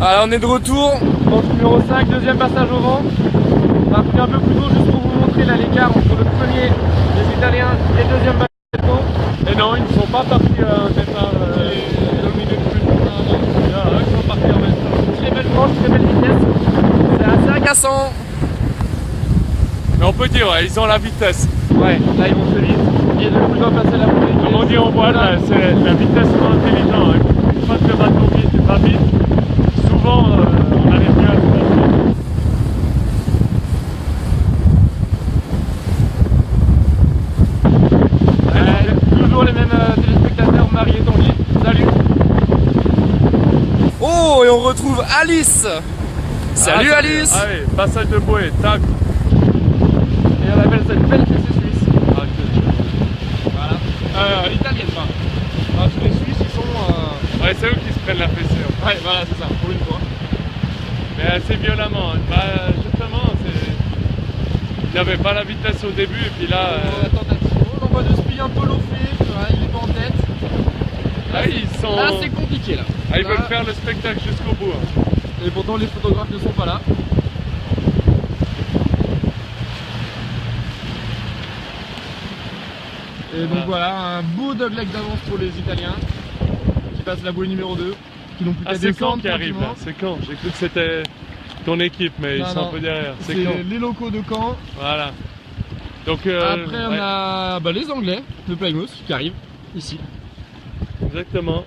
Alors on est de retour. Donc numéro 5, deuxième passage au vent. On a pris un peu plus tôt juste pour vous montrer là l'écart entre le premier, les Italiens, et le deuxième bateau. Et non, ils ne sont pas partis à un départ une minute plus tôt. Ils sont partis en même temps. Très belle planche, très belle vitesse. C'est assez Agaçant. Mais on peut dire, ouais, ils ont la vitesse. Ouais, là ils vont très vite. Et du coup ils doivent passer la bouée. Comme on dit en voile, c'est la vitesse sont intelligents. Hein. Une fois que le bateau va vite, souvent on n'arrive plus à le faire. Toujours les mêmes téléspectateurs, Marie et Tanguy. Salut. Oh, et on retrouve Alice. Salut Ah, Alice. Allez, passage de bouée, tac. Et on appelle ça une belle fessée suisse. Voilà. Italienne pas. Ah, tous les Suisses ils sont... Ouais, c'est eux qui se prennent la fessée. En fait. Ouais voilà c'est ça, pour une fois. Mais assez violemment. Hein. Bah, justement, il n'avait pas la vitesse au début et puis là. On envoie de spi un peu loffé, il est pas en tête. Là, ils sont. Là c'est compliqué là. Ah, ils Là, veulent faire le spectacle jusqu'au bout. Hein. Et pourtant les photographes ne sont pas là. Et donc voilà, un beau dogleg d'avance pour les Italiens qui passent la bouée numéro 2, qui n'ont plus qu'à Ah, c'est quand descendre qui arrive là? C'est quand? J'ai cru que c'était ton équipe, mais ils sont un peu derrière. C'est quand? les locaux de Caen. Voilà. Donc, Après on a les Anglais de Plymouth qui arrivent ici. Exactement.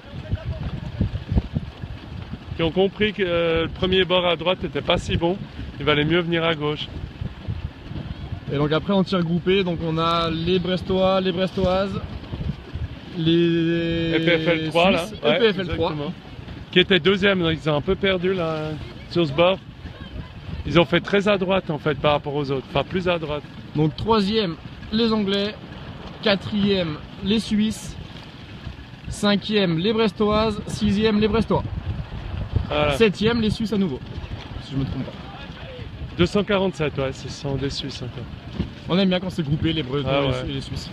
Qui ont compris que le premier bord à droite n'était pas si bon, il valait mieux venir à gauche. Et donc après en tir groupé, donc on a les Brestois, les Brestoises, les EPFL 3 là, Suisses, ouais, EPFL 3. exactement. Qui était deuxième, donc ils ont un peu perdu là sur ce bord. Ils ont fait très à droite en fait par rapport aux autres, enfin plus à droite. Donc troisième les Anglais, quatrième les Suisses, cinquième les Brestoises, sixième les Brestois, Voilà. septième les Suisses à nouveau, si je me trompe pas. 247, ouais, ce sont des Suisses encore. On aime bien quand c'est groupé les Brestois Ah ouais. et les Suisses.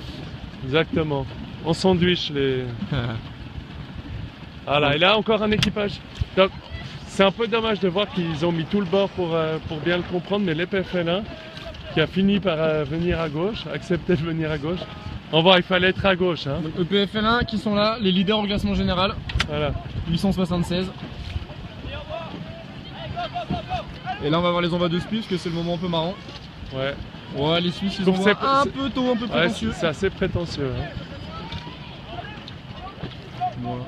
Exactement. On sandwich les. Voilà, et là encore un équipage. Donc, c'est un peu dommage de voir qu'ils ont mis tout le bord pour bien le comprendre, mais l'EPFL1 qui a fini par venir à gauche, accepter de venir à gauche. En vrai, il fallait être à gauche. Hein. Donc EPFL1 qui sont là, les leaders au classement général, Voilà. 876. Et là on va voir les envois de spi parce que c'est le moment un peu marrant. Ouais. Ouais, les Suisses ils Donc envoient c'est- un c'est- peu tôt, un peu Ouais, prétentieux. c'est assez prétentieux. Hein. Voilà.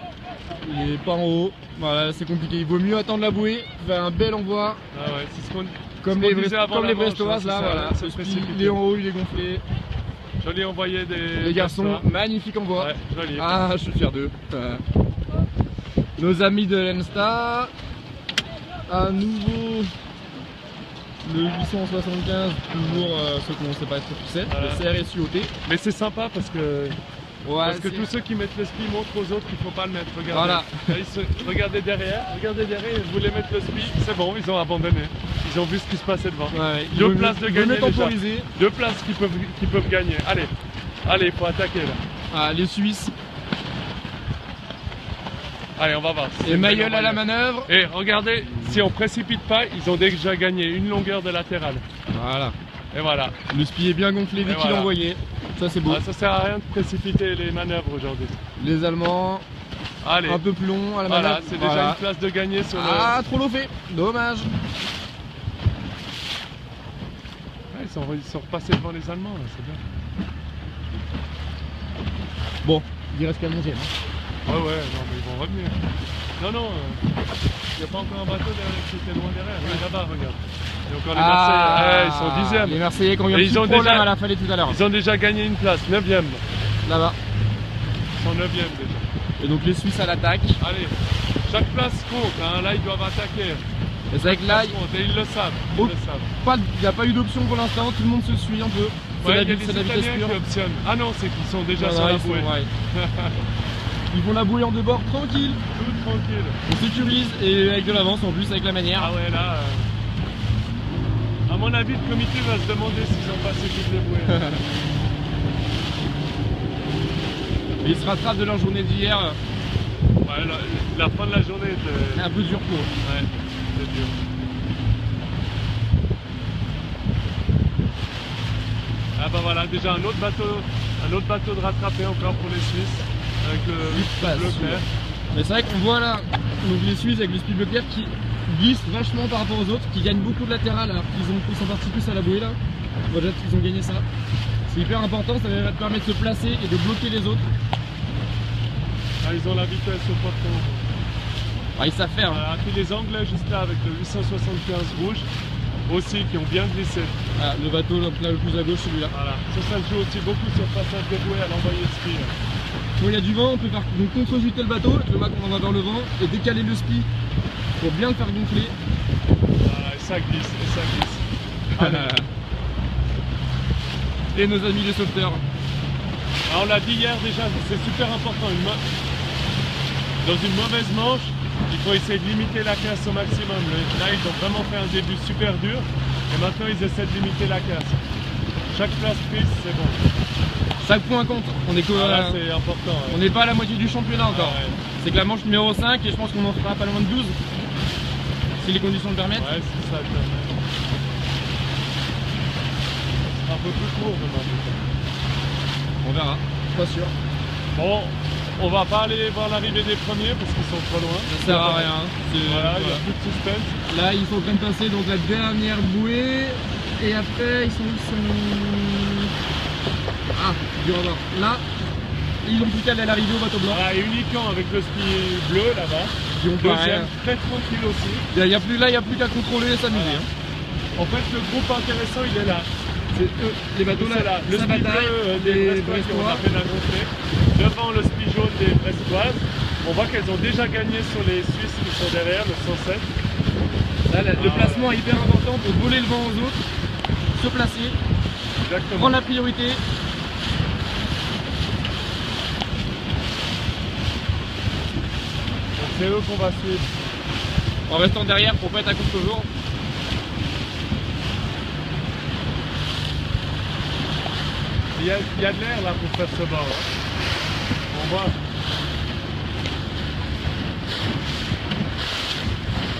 Il est pas en haut, voilà, c'est compliqué. Il vaut mieux attendre la bouée, faire un bel envoi. Ah ouais, c'est ce qu'on Comme ce les, qu'on disait avant comme la les manche, Brestoises hein, là, c'est ça, voilà. c'est Le spi, précipité. il est en haut, il est gonflé. Joli envoyé des. Les garçons, Brestois. magnifique envoi. Ouais, joli. Ah, je suis fier d'eux. Nos amis de l'Ensta. À nouveau le 875, toujours ceux qu'on ne sait pas trop qui c'est, Voilà. le CRSUOT. Mais c'est sympa parce que. Ouais, Parce que tous ceux qui mettent le spi montrent aux autres qu'il ne faut pas le mettre. Regardez. Voilà. Là, regardez derrière, ils voulaient mettre le spi, c'est bon, ils ont abandonné. Ils ont vu ce qui se passait devant. Ouais, Deux places de gagner déjà. temporisé. Deux places qui peuvent gagner. Allez, il faut attaquer là. Ah, les Suisses. Allez, on va voir. Et Mayol à la manœuvre. Et regardez, si on précipite pas, ils ont déjà gagné une longueur de latérale. Voilà. Et voilà. Le spi est bien gonflé dès Et qu'il voilà. est envoyé. Ça c'est beau. Ah, ça sert à rien de précipiter les manœuvres aujourd'hui. Les Allemands, Allez, un peu plus long à la voilà, manœuvre. c'est déjà Voilà. une place de gagner sur le. Ah, trop loffé. Dommage. Ouais, ils sont repassés devant les Allemands là, c'est bien. Bon, il reste qu'à monter. Ouais, non, mais ils vont revenir. Non, il n'y a pas encore un bateau derrière qui était loin derrière. Oui, là-bas, regarde. Il y a encore les Marseillais. Ouais, ils sont 10e. Les Marseillais qui ont eu un Et petit ils ont problème déjà- à la fallait tout à l'heure. Ils ont déjà gagné une place, 9e. Là-bas. Ils sont 9e déjà. Et donc les Suisses à l'attaque. Allez, chaque place compte, hein. Là ils doivent attaquer. Et c'est vrai que là, Chaque place compte, et ils le savent. Ils Oh. le savent. il n'y a pas eu d'option pour l'instant, tout le monde se suit un peu. C'est Ouais, la, il y a c'est des la vitesse Italiens pure. qui optionnent. Ah non, c'est qu'ils sont déjà Non, sur non, la ils sont- bouée. ouais. Ils font la bouée en deux bords tranquille. Tout tranquille. On sécurise et avec de l'avance en plus avec la manière. Ah ouais, là. À mon avis, le comité va se demander s'ils ont passé toutes les bouées. Et ils se rattrapent de leur journée d'hier. Ouais, la fin de la journée était un peu dur pour eux. Ouais, c'est dur. Ah bah voilà, déjà un autre bateau de rattrapé encore pour les Suisses avec le bleu clair. Mais c'est vrai qu'on voit là donc les Suisses avec le speed bleu clair qui glissent vachement par rapport aux autres, qui gagnent beaucoup de latéral alors qu'ils sont partis plus à la bouée là. On voit déjà qu'ils ont gagné ça. C'est hyper important, ça va te permettre de se placer et de bloquer les autres. Ah, ils ont la vitesse au portant. Ah, ils savent faire. Hein. Puis les Anglais juste là avec le 875 rouge aussi qui ont bien glissé. Ah, le bateau là, le plus à gauche, celui-là. Voilà, ça joue aussi beaucoup sur le passage de bouée à l'envoyer de ski. Quand il y a du vent, on peut faire donc contre-juter le bateau, le mât qu'on va vers le vent et décaler le ski pour bien le faire gonfler. Voilà, et ça glisse, et ça glisse. Allez. Et nos amis les sauveteurs. Alors, on l'a dit hier déjà, c'est super important. Dans une mauvaise manche, il faut essayer de limiter la casse au maximum. Là, ils ont vraiment fait un début super dur et maintenant ils essaient de limiter la casse. Chaque place prise, c'est bon. Chaque point compte. On est c'est important. Ouais. On n'est pas à la moitié du championnat encore. Ouais. C'est que la manche numéro 5 et je pense qu'on en fera pas loin de 12 si les conditions le permettent. Ouais, c'est ça le permet. C'est un peu plus court demain. On verra, pas sûr. Bon, on va pas aller voir l'arrivée des premiers parce qu'ils sont trop loin. Ça sert à rien. Voilà, il n'y a plus de suspense. Là, ils sont en train de passer donc la dernière bouée et après ils sont ah, dur à voir. Là, ils ont plus qu'à aller à l'arrivée au bateau blanc. Voilà, et uniquement avec le ski bleu là-bas. Qui ont Deuxième, très tranquille aussi. Il n'y a plus qu'à contrôler et s'amuser. Voilà. En fait, le groupe intéressant, il est là. C'est eux, les bateaux là, le ski bleu des Brestois qui ont à peine à gonfler. Devant le ski jaune des Brestoises. On voit qu'elles ont déjà gagné sur les Suisses qui sont derrière, le 107. Là, le placement est hyper important pour voler le vent aux autres, se placer, exactement, prendre la priorité. C'est eux qu'on va suivre. En restant derrière pour pas être à contre-jour. Il y a de l'air là pour faire ce bord. Hein. On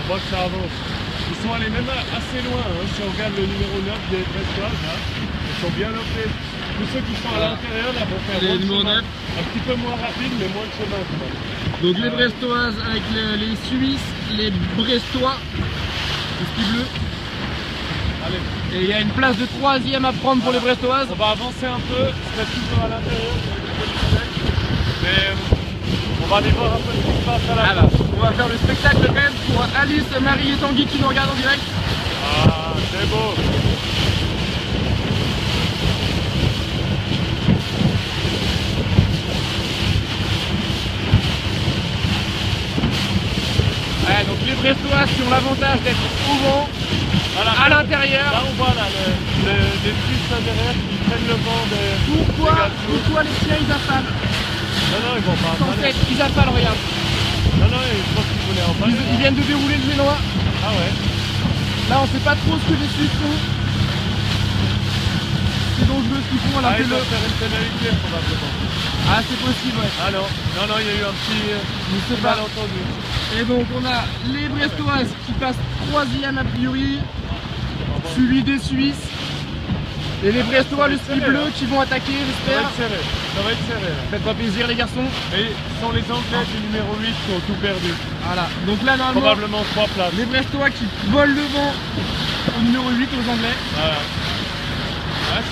voit que ça avance. Ils sont allés même assez loin. Hein. Si on regarde le numéro 9 des Brestoises, là, ils sont bien lopés. Tous ceux qui sont à l'intérieur là vont faire les numéros 9. Un petit peu moins rapide mais moins de chemin quand même. Donc les Brestoises avec les Suisses, les Brestois, le ski bleu. Allez. Et il y a une place de 3e à prendre pour les Brestoises. On va avancer un peu, se mettre toujours à l'intérieur, mais on va aller voir un peu ce qui se passe à la fin. On va faire le spectacle quand même pour Alice, Marie et Tanguy qui nous regardent en direct. Ah, c'est beau. Ouais, donc les Brestoises qui ont l'avantage d'être au vent, voilà, à l'intérieur. Là on voit là, les Suisses là derrière qui prennent le vent de... Pourquoi les siens ils affalent? Non, ils vont pas afaler. Ils affalent, regarde. Non, je pense qu'ils voulaient en parler. Ils viennent de dérouler le génois. Ah ouais. Là on sait pas trop ce que les Suisses font. C'est dangereux ce qu'ils font, alors ils vont faire une pénalité probablement. Ah c'est possible, ouais. Ah non, il y a eu un petit malentendu. Et donc on a les Brestoises qui passent 3e a priori, suivi des Suisses. Et les Brestois, le ski bleu qui vont attaquer, j'espère. Ça va être serré. Faites-moi plaisir les garçons. Et ce sont les Anglais du numéro 8 qui ont tout perdu. Voilà, donc là normalement, probablement 3 places. Les Brestois qui volent le vent au numéro 8 aux Anglais. Voilà. Ouais,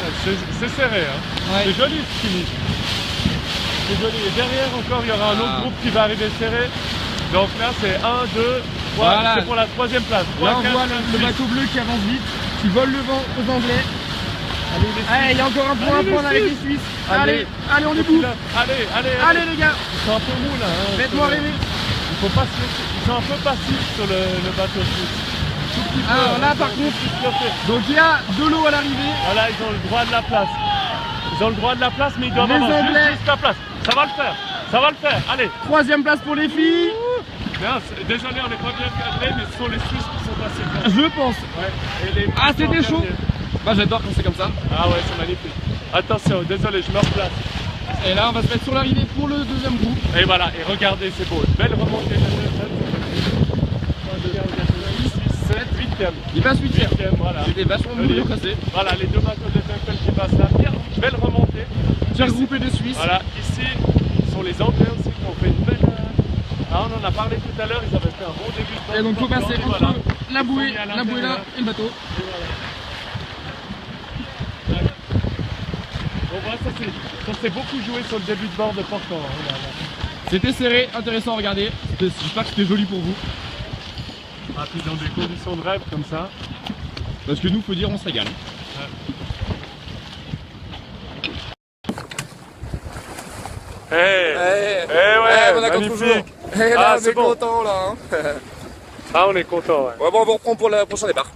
c'est serré, hein. Ouais. C'est joli ce finish. C'est joli. Et derrière encore, il y aura un autre groupe qui va arriver serré. Donc là, c'est 1, 2, 3, voilà. C'est pour la 3e place. 3, là, on voit le bateau bleu qui avance vite, qui vole le vent aux Anglais. Allez, il y a encore un point à prendre avec les Suisses. Allez, on est bout. Allez les gars. Ils sont un peu mous là. Hein, faites-moi rêver. Il faut pas se laisser. Ils sont un peu passifs sur le bateau suisse. Alors là par contre, donc il y a de l'eau à l'arrivée. Voilà, ils ont le droit de la place. Ils ont le droit de la place, mais ils doivent avoir juste la place. Ça va le faire, allez. 3e place pour les filles. Bien, désolé, on n'est pas bien cadré, mais ce sont les Suisses qui sont passés. Je pense. Ouais. Et c'était chaud. Bah j'adore quand c'est comme ça. Ah ouais, c'est magnifique. Attention, désolé, je me replace. Et là, on va se mettre sur l'arrivée pour le deuxième groupe. Et voilà, et regardez, c'est beau. Belle remontée de 7, 8e. Il passe 8ème. Voilà. Il était vachement Joli. mieux cassé. Voilà, les deux bateaux de Dunkel qui passent là. Bien, belle remontée. Tiens, groupé de Suisse. Voilà, ici, sont les Anglais aussi qui ont fait une belle... Ah, on en a parlé tout à l'heure, ils avaient fait un bon début de Et donc, il faut passer entre voilà. la bouée Ils sont mis à là l'intérieur. et le bateau. On voit, ça s'est beaucoup joué sur le début de bord de Porto. C'était serré, intéressant à regarder. J'espère que c'était joli pour vous. Ah, puis dans des conditions de rêve comme ça. Parce que nous, faut dire, on se régale. Ouais, on a magnifique. toujours. Et là, Ah, on c'est est bon. content là. Hein. Ah, on est content, ouais. Ouais, bon, on va reprendre pour le prochain départ.